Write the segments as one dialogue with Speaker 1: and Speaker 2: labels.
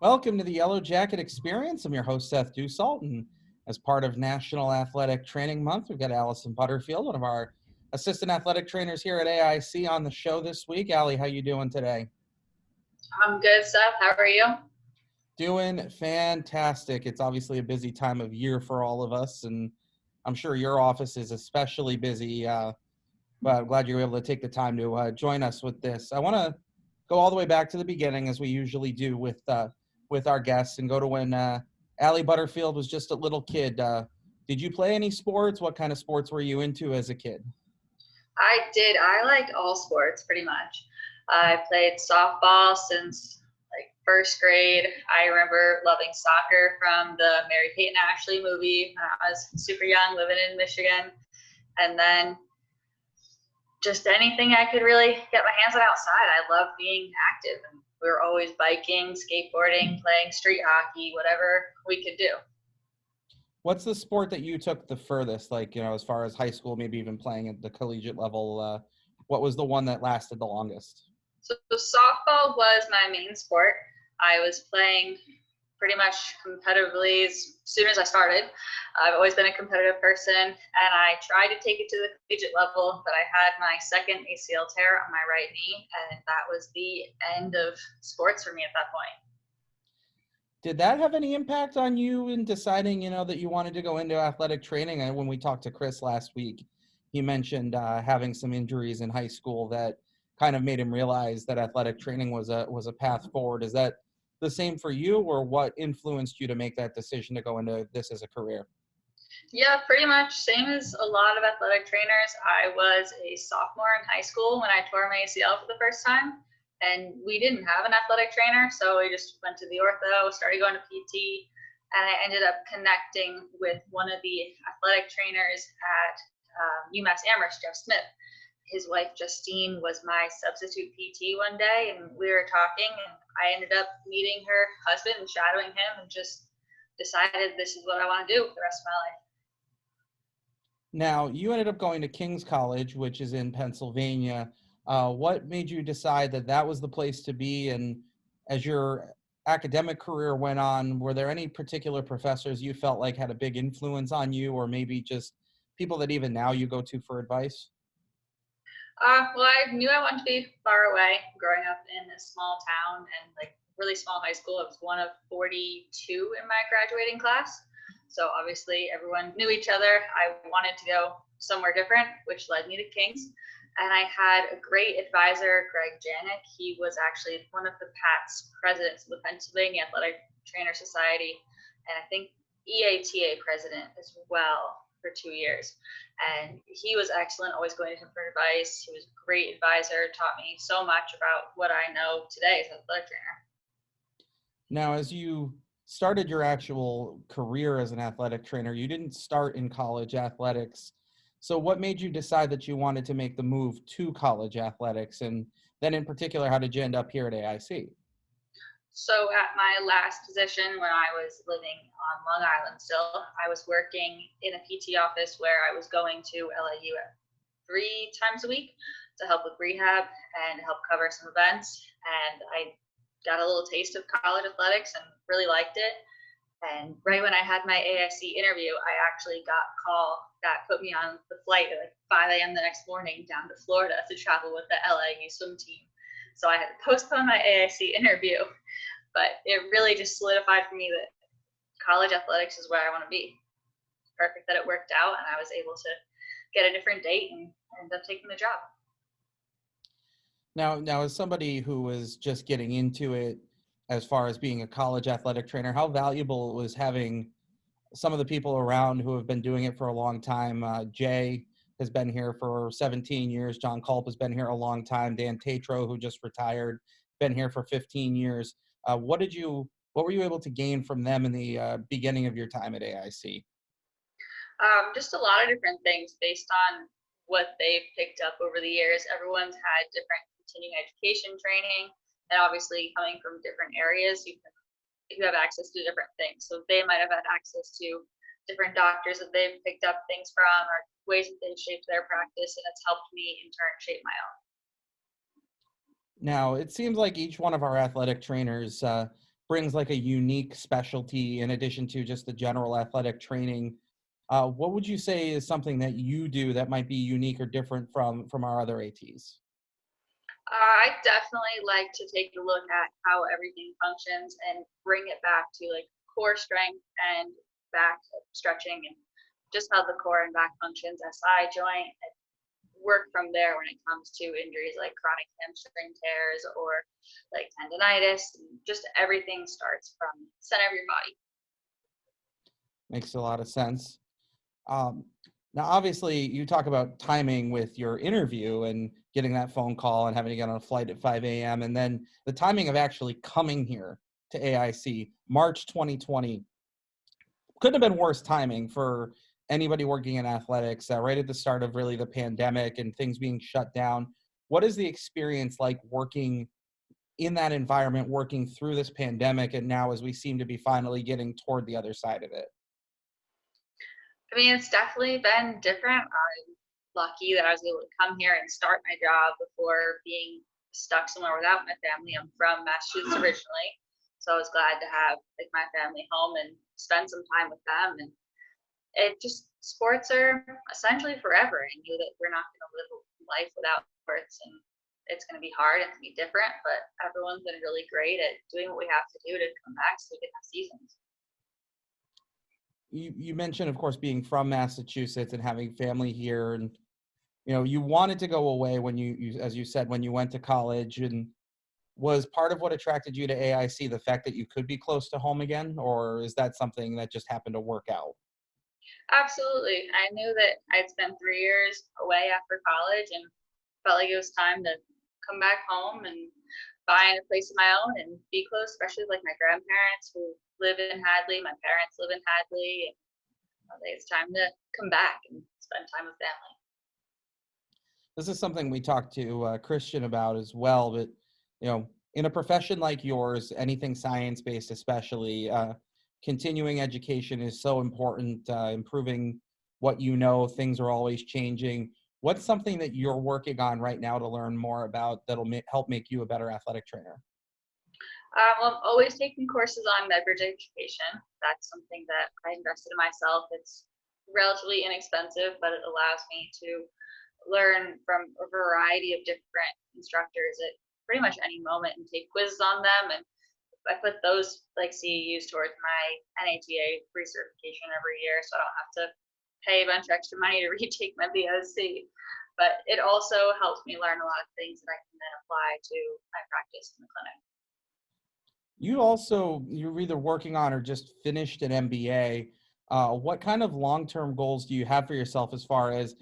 Speaker 1: Welcome to the Yellow Jacket Experience. I'm your host, Seth Dussault, and as part of National Athletic Training Month, we've got Allison Butterfield, one of our assistant athletic trainers here at AIC on the show this week. Allie, how you doing today?
Speaker 2: I'm good, Seth. How are you?
Speaker 1: Doing fantastic. It's obviously a busy time of year for all of us, and I'm sure your office is especially busy, but I'm glad you were able to take the time to join us with this. I want to go all the way back to the beginning, as we usually do with our guests, and go to when Allie Butterfield was just a little kid. Did you play any sports? What kind of sports were you into as a kid?
Speaker 2: I did. I liked all sports pretty much. I played softball since first grade. I remember loving soccer from the Mary Kate and Ashley movie when I was super young, living in Michigan. And then just anything I could really get my hands on outside. I love being active, and we were always biking, skateboarding, playing street hockey, whatever we could do.
Speaker 1: What's the sport that you took the furthest, as far as high school, maybe even playing at the collegiate level? What was the one that lasted the longest?
Speaker 2: So softball was my main sport. I was playing pretty much competitively as soon as I started. I've always been a competitive person, and I tried to take it to the collegiate level, but I had my second ACL tear on my right knee, and that was the end of sports for me at that point.
Speaker 1: Did that have any impact on you in deciding, that you wanted to go into athletic training? And when we talked to Chris last week, he mentioned having some injuries in high school that kind of made him realize that athletic training was a path forward. Is that the same for you, or what influenced you to make that decision to go into this as a career?
Speaker 2: Yeah, pretty much same as a lot of athletic trainers. I was a sophomore in high school when I tore my ACL for the first time, and we didn't have an athletic trainer, so we just went to the ortho, started going to PT, and I ended up connecting with one of the athletic trainers at UMass Amherst, Jeff Smith. His wife Justine was my substitute PT one day, and we were talking, and I ended up meeting her husband and shadowing him, and just decided this is what I want to do for the rest of my life.
Speaker 1: Now, you ended up going to King's College, which is in Pennsylvania. What made you decide that that was the place to be? And as your academic career went on, were there any particular professors you felt like had a big influence on you, or maybe just people that even now you go to for advice?
Speaker 2: Well, I knew I wanted to be far away. Growing up in a small town and really small high school, I was one of 42 in my graduating class. So obviously everyone knew each other. I wanted to go somewhere different, which led me to King's. And I had a great advisor, Greg Janik. He was actually one of the PATS presidents of the Pennsylvania Athletic Trainer Society, and I think EATA president as well for 2 years. And he was excellent, always going to him for advice. He was a great advisor, taught me so much about what I know today as an athletic trainer.
Speaker 1: Now, as you started your actual career as an athletic trainer, you didn't start in college athletics. So what made you decide that you wanted to make the move to college athletics? And then in particular, how did you end up here at AIC?
Speaker 2: So at my last position, when I was living on Long Island still, I was working in a PT office where I was going to LAU 3 times a week to help with rehab and help cover some events. And I got a little taste of college athletics and really liked it. And right when I had my AIC interview, I actually got a call that put me on the flight at 5 a.m. the next morning down to Florida to travel with the LAU swim team. So I had to postpone my AIC interview, but it really just solidified for me that college athletics is where I want to be. Perfect that it worked out, and I was able to get a different date and end up taking the job.
Speaker 1: Now, as somebody who was just getting into it, as far as being a college athletic trainer, how valuable was having some of the people around who have been doing it for a long time? Jay has been here for 17 years. John Culp has been here a long time. Dan Tatro, who just retired, been here for 15 years. What were you able to gain from them in the beginning of your time at AIC?
Speaker 2: Just a lot of different things based on what they've picked up over the years. Everyone's had different continuing education training, and obviously coming from different areas, you have access to different things. So they might have had access to different doctors that they've picked up things from, or ways that they've shaped their practice, and it's helped me in turn shape my own.
Speaker 1: Now, it seems like each one of our athletic trainers brings like a unique specialty in addition to just the general athletic training. What would you say is something that you do that might be unique or different from our other ATs?
Speaker 2: I definitely like to take a look at how everything functions and bring it back to like core strength and back stretching and just how the core and back functions, SI joint, and work from there when it comes to injuries like chronic hamstring tears or like tendonitis. Just everything starts from center of your body.
Speaker 1: Makes a lot of sense. Um, Now, obviously, you talk about timing with your interview and getting that phone call and having to get on a flight at 5 a.m. And then the timing of actually coming here to AIC, March 2020, couldn't have been worse timing for anybody working in athletics, right at the start of really the pandemic and things being shut down. What is the experience like working in that environment, working through this pandemic, and now as we seem to be finally getting toward the other side of it?
Speaker 2: I mean, it's definitely been different. I'm lucky that I was able to come here and start my job before being stuck somewhere without my family. I'm from Massachusetts originally, so I was glad to have like my family home and spend some time with them. And it just sports are essentially forever. I knew that we're not going to live a life without sports, and it's going to be hard. It's going to be different, but everyone's been really great at doing what we have to do to come back so we can have seasons.
Speaker 1: You mentioned, of course, being from Massachusetts and having family here, and you wanted to go away when as you said, when you went to college. And was part of what attracted you to AIC the fact that you could be close to home again, or is that something that just happened to work out?
Speaker 2: Absolutely. I knew that I'd spent 3 years away after college and felt like it was time to come back home and find a place of my own and be close, especially like my grandparents who live in Hadley. My parents live in Hadley. And I was like, it's time to come back and spend time with family.
Speaker 1: This is something we talked to Christian about as well. But in a profession like yours, anything science-based, especially, continuing education is so important. Improving what things are always changing. What's something that you're working on right now to learn more about that'll help make you a better athletic trainer?
Speaker 2: Well, I'm always taking courses on beverage education. That's something that I invested in myself. It's relatively inexpensive, but it allows me to learn from a variety of different instructors at pretty much any moment and take quizzes on them. And I put those like CEUs towards my NATA recertification every year, so I don't have to pay a bunch of extra money to retake my BOC. But it also helps me learn a lot of things that I can then apply to my practice in the clinic.
Speaker 1: You're either working on or just finished an MBA. What kind of long-term goals do you have for yourself as far as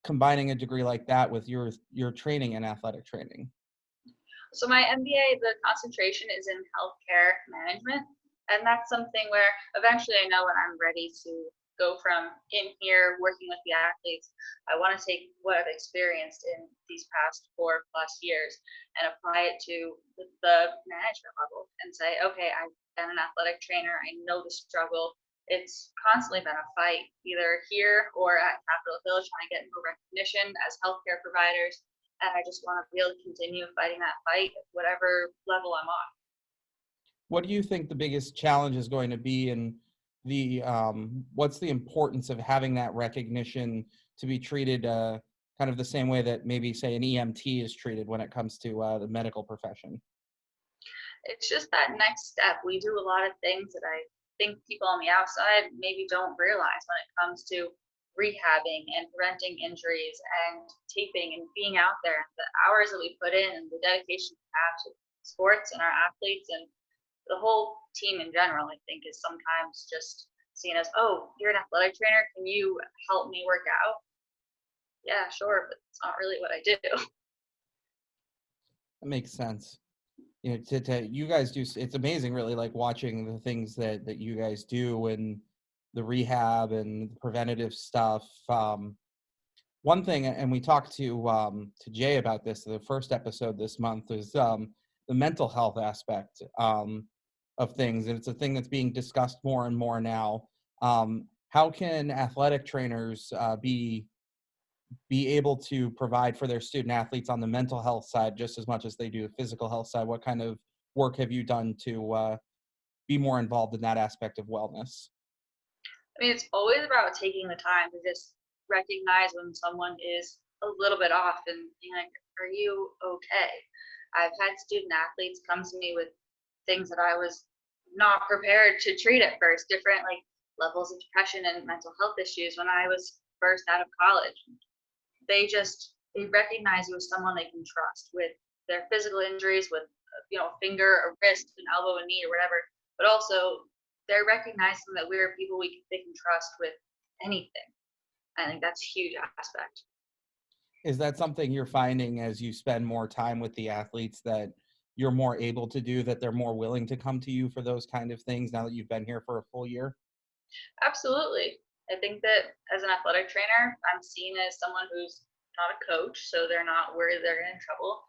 Speaker 1: combining a degree like that with your training and athletic training?
Speaker 2: So my MBA, the concentration is in healthcare management, and that's something where eventually I know when I'm ready to go from in here working with the athletes, I want to take what I've experienced in these past 4+ years and apply it to the management level and say, okay, I've been an athletic trainer. I know the struggle. It's constantly been a fight, either here or at Capitol Hill, trying to get more recognition as healthcare providers. And I just want to be able to continue fighting that fight at whatever level I'm on.
Speaker 1: What do you think the biggest challenge is going to be, and what's the importance of having that recognition to be treated kind of the same way that maybe say an EMT is treated when it comes to the medical profession?
Speaker 2: It's just that next step. We do a lot of things that I think people on the outside maybe don't realize when it comes to rehabbing and preventing injuries and taping and being out there. The hours that we put in and the dedication we have to sports and our athletes and the whole team in general, I think, is sometimes just seen as, oh, you're an athletic trainer. Can you help me work out? Yeah, sure, but it's not really what I do.
Speaker 1: That makes sense. You guys do. It's amazing, really, like watching the things that you guys do and the rehab and the preventative stuff. One thing, and we talked to Jay about this. The first episode this month is the mental health aspect of things, and it's a thing that's being discussed more and more now. How can athletic trainers be able to provide for their student athletes on the mental health side just as much as they do the physical health side? What kind of work have you done be more involved in that aspect of wellness?
Speaker 2: I mean, it's always about taking the time to just recognize when someone is a little bit off and being like, are you okay? I've had student athletes come to me with things that I was not prepared to treat at first, different like levels of depression and mental health issues when I was first out of college. They recognize you as someone they can trust with their physical injuries, with a finger, a wrist, an elbow, a knee, or whatever. But also, they're recognizing that we're people they can trust with anything. I think that's a huge aspect.
Speaker 1: Is that something you're finding as you spend more time with the athletes that you're more able to do, that they're more willing to come to you for those kind of things now that you've been here for a full year?
Speaker 2: Absolutely. I think that as an athletic trainer, I'm seen as someone who's not a coach, so they're not worried they're in trouble.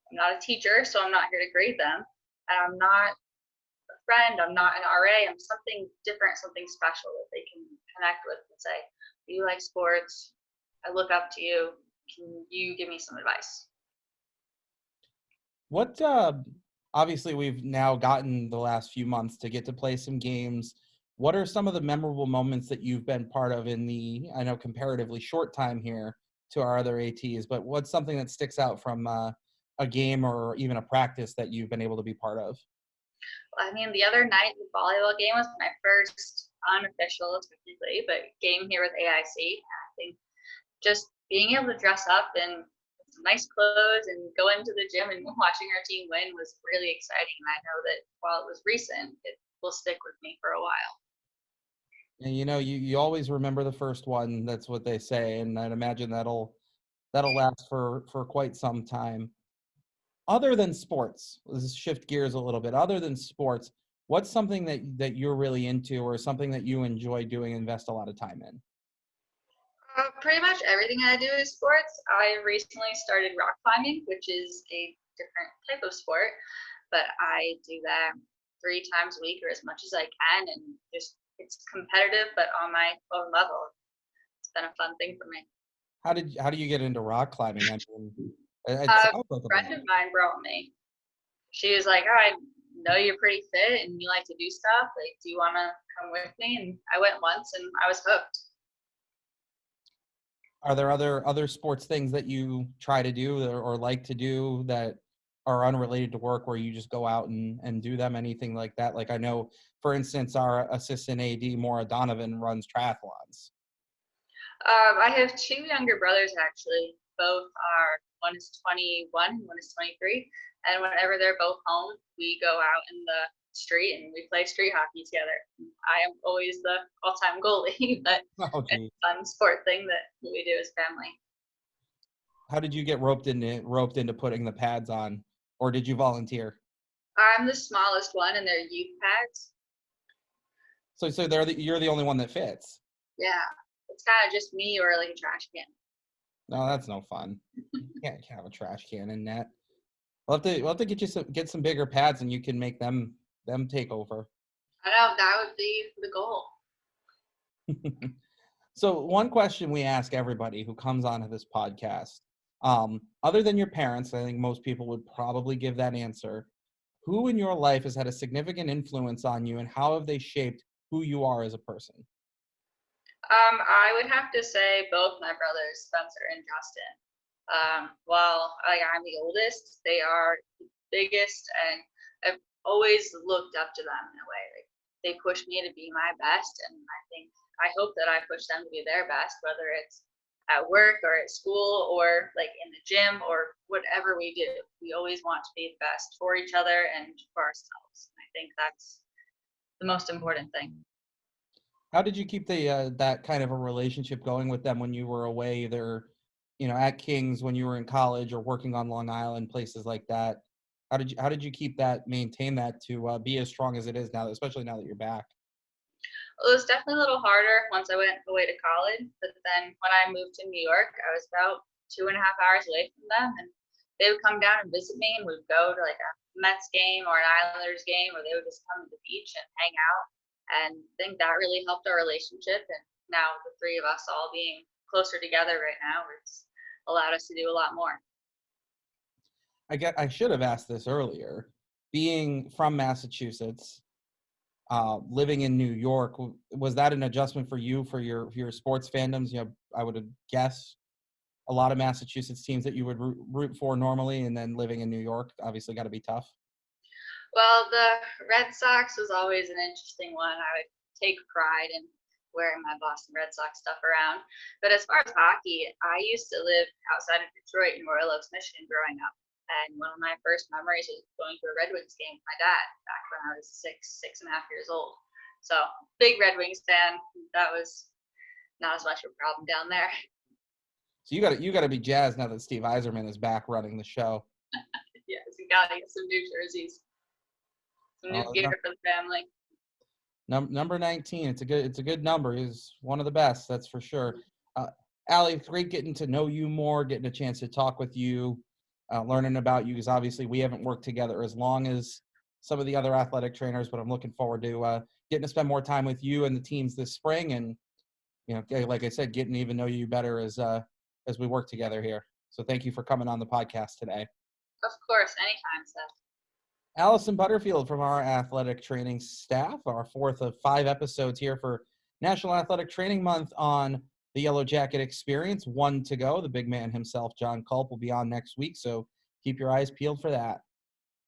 Speaker 2: I'm not a teacher, so I'm not here to grade them. And I'm not a friend, I'm not an RA, I'm something different, something special that they can connect with and say, do you like sports? I look up to you. Can you give me some advice?
Speaker 1: What obviously we've now gotten the last few months to get to play some games. What are some of the memorable moments that you've been part of in the, I know, comparatively short time here to our other ATs, but what's something that sticks out from a game or even a practice that you've been able to be part of?
Speaker 2: I mean, the other night, the volleyball game was my first unofficial, technically, but game here with AIC. I think just being able to dress up in some nice clothes and go into the gym and watching our team win was really exciting. And I know that while it was recent, it will stick with me for a while.
Speaker 1: And you always remember the first one. That's what they say, and I'd imagine that'll last for quite some time. Other than sports, let's shift gears a little bit. Other than sports, what's something that you're really into, or something that you enjoy doing, invest a lot of time in?
Speaker 2: Pretty much everything I do is sports. I recently started rock climbing, which is a different type of sport, but I do that 3 times a week or as much as I can, and just it's competitive, but on my own level. It's been a fun thing for me.
Speaker 1: How do you get into rock climbing? I mean, it
Speaker 2: A
Speaker 1: sounds like a
Speaker 2: friend
Speaker 1: blast.
Speaker 2: of mine brought me. She was like, "Oh, I know you're pretty fit and you like to do stuff. Like, do you want to come with me?" And I went once, and I was hooked.
Speaker 1: Are there other sports things that you try to do or like to do that are unrelated to work, where you just go out and do them? Anything like that? Like, I know, for instance, our assistant AD, Maura Donovan, runs triathlons.
Speaker 2: I have 2 younger brothers actually. Both are one is 21 and one is 23. And whenever they're both home, we go out in the street and we play street hockey together. I am always the all-time goalie, but
Speaker 1: Oh,
Speaker 2: it's
Speaker 1: gee.
Speaker 2: a fun sport thing that we do as family.
Speaker 1: How did you get roped into putting the pads on, or did you volunteer?
Speaker 2: I'm the smallest one, and they're youth pads.
Speaker 1: So you're the only one that fits.
Speaker 2: Yeah, it's kind of just me or like a trash can.
Speaker 1: No, that's no fun. You can't have a trash can in net. We'll have to get some bigger pads, and you can make them take over.
Speaker 2: I know that would be the goal.
Speaker 1: So one question we ask everybody who comes onto this podcast, other than your parents, I think most people would probably give that answer. Who in your life has had a significant influence on you, and how have they shaped who you are as a person?
Speaker 2: I would have to say both my brothers, Spencer and Justin. While I'm the oldest, they are the biggest, and I've always looked up to them in a way. Like, they push me to be my best, and I hope that I push them to be their best, whether it's at work or at school or like in the gym or whatever we do. We always want to be the best for each other and for ourselves. I think that's the most important thing.
Speaker 1: How did you keep that kind of a relationship going with them when you were away, either at King's, when you were in college, or working on Long Island, places like that? How did you maintain that to be as strong as it is now, especially now that you're back?
Speaker 2: It was definitely a little harder once I went away to college, but then when I moved to New York, I was about 2.5 hours away from them, and they would come down and visit me, and we'd go to like a Mets game or an Islanders game, or they would just come to the beach and hang out. And I think that really helped our relationship. And now the three of us all being closer together right now, it's allowed us to do a lot more.
Speaker 1: I should have asked this earlier. Being from Massachusetts, living in New York, was that an adjustment for you for your sports fandoms? I would guess a lot of Massachusetts teams that you would root for normally, and then living in New York obviously got to be tough.
Speaker 2: Well, the Red Sox was always an interesting one. I would take pride in wearing my Boston Red Sox stuff around. But as far as hockey, I used to live outside of Detroit in Royal Oaks, Michigan growing up. And one of my first memories was going to a Red Wings game with my dad back when I was 6.5 years old. So big Red Wings fan. That was not as much of a problem down there.
Speaker 1: So you got to be jazzed now that Steve Yzerman is back running the show.
Speaker 2: Yes, you got to get some new jerseys, some new gear for the family.
Speaker 1: Number 19. It's a good number. He's one of the best, that's for sure. Allie, it's great getting to know you more, getting a chance to talk with you, learning about you, because obviously we haven't worked together as long as some of the other athletic trainers, but I'm looking forward to getting to spend more time with you and the teams this spring, and like I said, getting to even know you better as we work together here. So thank you for coming on the podcast today.
Speaker 2: Of course, anytime, Seth.
Speaker 1: Allison Butterfield from our athletic training staff, our 4th of 5 episodes here for National Athletic Training Month on the Yellow Jacket Experience. 1 to go. The big man himself, John Culp, will be on next week, so keep your eyes peeled for that.